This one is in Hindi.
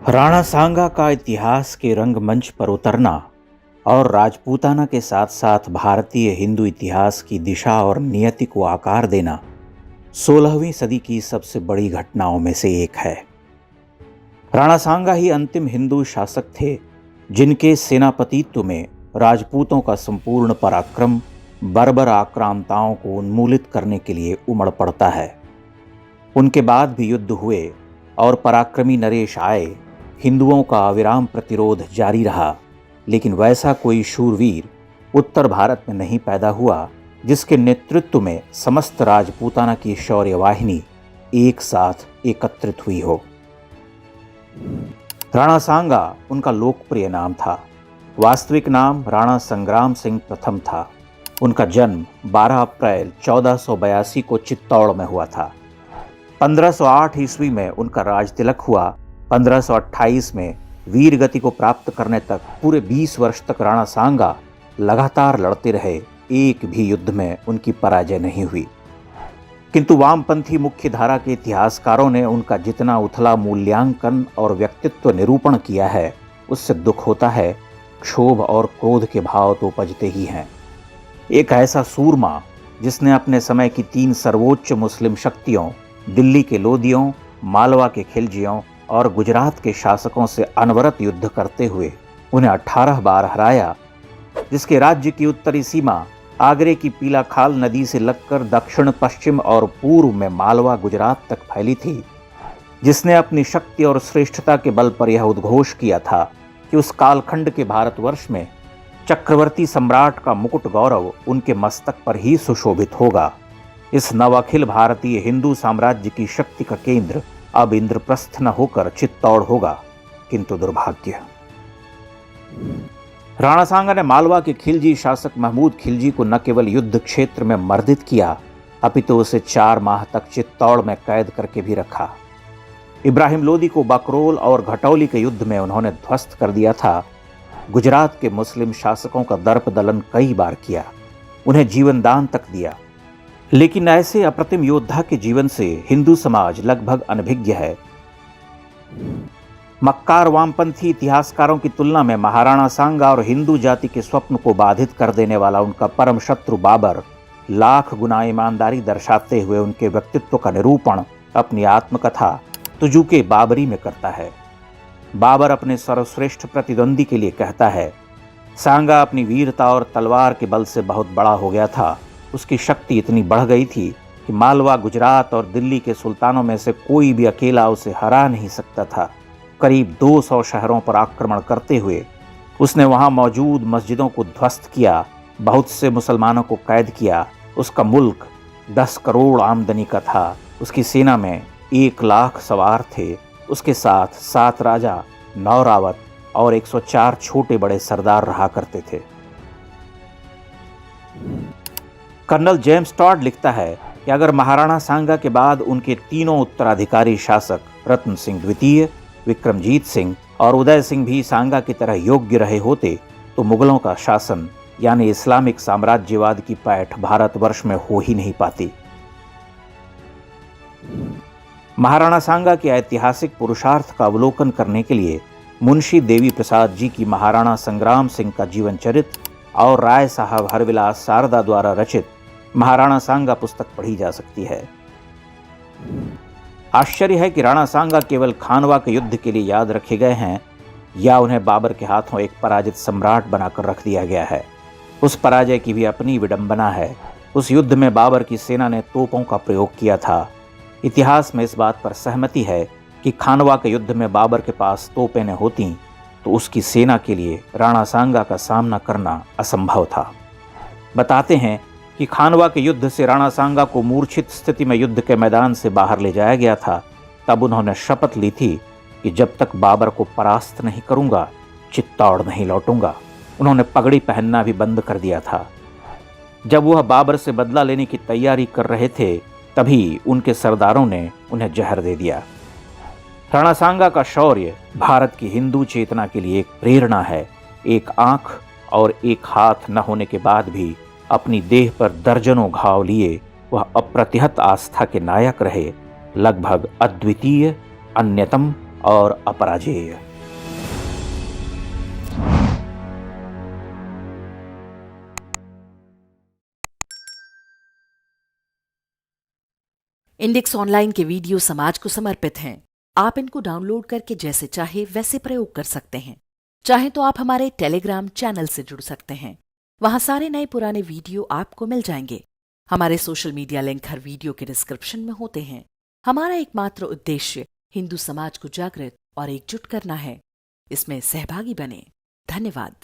राणा सांगा का इतिहास के रंगमंच पर उतरना और राजपूताना के साथ साथ भारतीय हिंदू इतिहास की दिशा और नियति को आकार देना 16वीं सदी की सबसे बड़ी घटनाओं में से एक है। राणा सांगा ही अंतिम हिंदू शासक थे जिनके सेनापतित्व में राजपूतों का संपूर्ण पराक्रम बर्बर आक्रांताओं को उन्मूलित करने के लिए उमड़ पड़ता है। उनके बाद भी युद्ध हुए और पराक्रमी नरेश आए, हिंदुओं का अविराम प्रतिरोध जारी रहा, लेकिन वैसा कोई शूरवीर उत्तर भारत में नहीं पैदा हुआ जिसके नेतृत्व में समस्त राजपूताना की शौर्य वाहिनी एक साथ एकत्रित हुई हो। राणा सांगा उनका लोकप्रिय नाम था। वास्तविक नाम राणा संग्राम सिंह प्रथम था। उनका जन्म 12 अप्रैल 1482 को चित्तौड़ में हुआ था। 1508 ईस्वी में उनका राज तिलक हुआ। 1528 में वीर गति को प्राप्त करने तक पूरे 20 वर्ष तक राणा सांगा लगातार लड़ते रहे। एक भी युद्ध में उनकी पराजय नहीं हुई। किंतु वामपंथी मुख्य धारा के इतिहासकारों ने उनका जितना उथला मूल्यांकन और व्यक्तित्व निरूपण किया है, उससे दुख होता है। क्षोभ और क्रोध के भाव तो उपजते ही हैं। एक ऐसा सूरमा जिसने अपने समय की 3 सर्वोच्च मुस्लिम शक्तियों दिल्ली के लोदियों, मालवा के खिलजियों और गुजरात के शासकों से अनवरत युद्ध करते हुए उन्हें 18 बार हराया, जिसके राज्य की उत्तरी सीमा आगरे की पीला खाल नदी से लगकर दक्षिण पश्चिम और पूर्व में मालवा गुजरात तक फैली थी, जिसने अपनी शक्ति और श्रेष्ठता के बल पर यह उद्घोष किया था कि उस कालखंड के भारतवर्ष में चक्रवर्ती सम्राट का मुकुट गौरव उनके मस्तक पर ही सुशोभित होगा। इस नवाखिल भारतीय हिंदू साम्राज्य की शक्ति का केंद्र अब इंद्रप्रस्थ न होकर चित्तौड़ होगा। किंतु दुर्भाग्य, राणा सांगा ने मालवा के खिलजी शासक महमूद खिलजी को न केवल युद्ध क्षेत्र में मर्दित किया, अपितु उसे 4 माह तक चित्तौड़ में कैद करके भी रखा। इब्राहिम लोदी को बकरोल और घटौली के युद्ध में उन्होंने ध्वस्त कर दिया था। गुजरात के मुस्लिम शासकों का दर्प दलन कई बार किया, उन्हें जीवन दान तक दिया, लेकिन ऐसे अप्रतिम योद्धा के जीवन से हिंदू समाज लगभग अनभिज्ञ है। मक्कार वामपंथी इतिहासकारों की तुलना में महाराणा सांगा और हिंदू जाति के स्वप्न को बाधित कर देने वाला उनका परम शत्रु बाबर लाख गुना ईमानदारी दर्शाते हुए उनके व्यक्तित्व का निरूपण अपनी आत्मकथा तुजुके बाबरी में करता है। बाबर अपने सर्वश्रेष्ठ प्रतिद्वंदी के लिए कहता है, सांगा अपनी वीरता और तलवार के बल से बहुत बड़ा हो गया था। उसकी शक्ति इतनी बढ़ गई थी कि मालवा, गुजरात और दिल्ली के सुल्तानों में से कोई भी अकेला उसे हरा नहीं सकता था। करीब 200 शहरों पर आक्रमण करते हुए उसने वहां मौजूद मस्जिदों को ध्वस्त किया, बहुत से मुसलमानों को कैद किया। उसका मुल्क 10 करोड़ आमदनी का था। उसकी सेना में 1 लाख सवार थे। उसके साथ 7 राजा, 9 रावत और 104 छोटे बड़े सरदार रहा करते थे। कर्नल जेम्स टॉड लिखता है कि अगर महाराणा सांगा के बाद उनके तीनों उत्तराधिकारी शासक रत्न सिंह द्वितीय, विक्रमजीत सिंह और उदय सिंह भी सांगा की तरह योग्य रहे होते तो मुगलों का शासन यानी इस्लामिक साम्राज्यवाद की पैठ भारतवर्ष में हो ही नहीं पाती। महाराणा सांगा के ऐतिहासिक पुरुषार्थ का अवलोकन करने के लिए मुंशी देवी प्रसाद जी की महाराणा संग्राम सिंह का जीवन चरित्र और राय साहब हरविलास शारदा द्वारा रचित महाराणा सांगा पुस्तक पढ़ी जा सकती है। आश्चर्य है कि राणा सांगा केवल खानवा के युद्ध के लिए याद रखे गए हैं या उन्हें बाबर के हाथों एक पराजित सम्राट बनाकर रख दिया गया है। उस पराजय की भी अपनी विडंबना है। उस युद्ध में बाबर की सेना ने तोपों का प्रयोग किया था। इतिहास में इस बात पर सहमति है कि खानवा के युद्ध में बाबर के पास तोपें न होती तो उसकी सेना के लिए राणा सांगा का सामना करना असंभव था। बताते हैं कि खानवा के युद्ध से राणा सांगा को मूर्छित स्थिति में युद्ध के मैदान से बाहर ले जाया गया था। तब उन्होंने शपथ ली थी कि जब तक बाबर को परास्त नहीं करूंगा, चित्तौड़ नहीं लौटूंगा। उन्होंने पगड़ी पहनना भी बंद कर दिया था। जब वह बाबर से बदला लेने की तैयारी कर रहे थे, तभी उनके सरदारों ने उन्हें जहर दे दिया। राणा सांगा का शौर्य भारत की हिंदू चेतना के लिए एक प्रेरणा है। एक आंख और एक हाथ न होने के बाद भी अपनी देह पर दर्जनों घाव लिए वह अप्रतिहत आस्था के नायक रहे। लगभग अद्वितीय, अन्यतम और अपराजेय। इंडेक्स ऑनलाइन के वीडियो समाज को समर्पित हैं। आप इनको डाउनलोड करके जैसे चाहे वैसे प्रयोग कर सकते हैं। चाहे तो आप हमारे टेलीग्राम चैनल से जुड़ सकते हैं। वहां सारे नए पुराने वीडियो आपको मिल जाएंगे। हमारे सोशल मीडिया लिंक हर वीडियो के डिस्क्रिप्शन में होते हैं। हमारा एकमात्र उद्देश्य हिंदू समाज को जागृत और एकजुट करना है। इसमें सहभागी बने। धन्यवाद।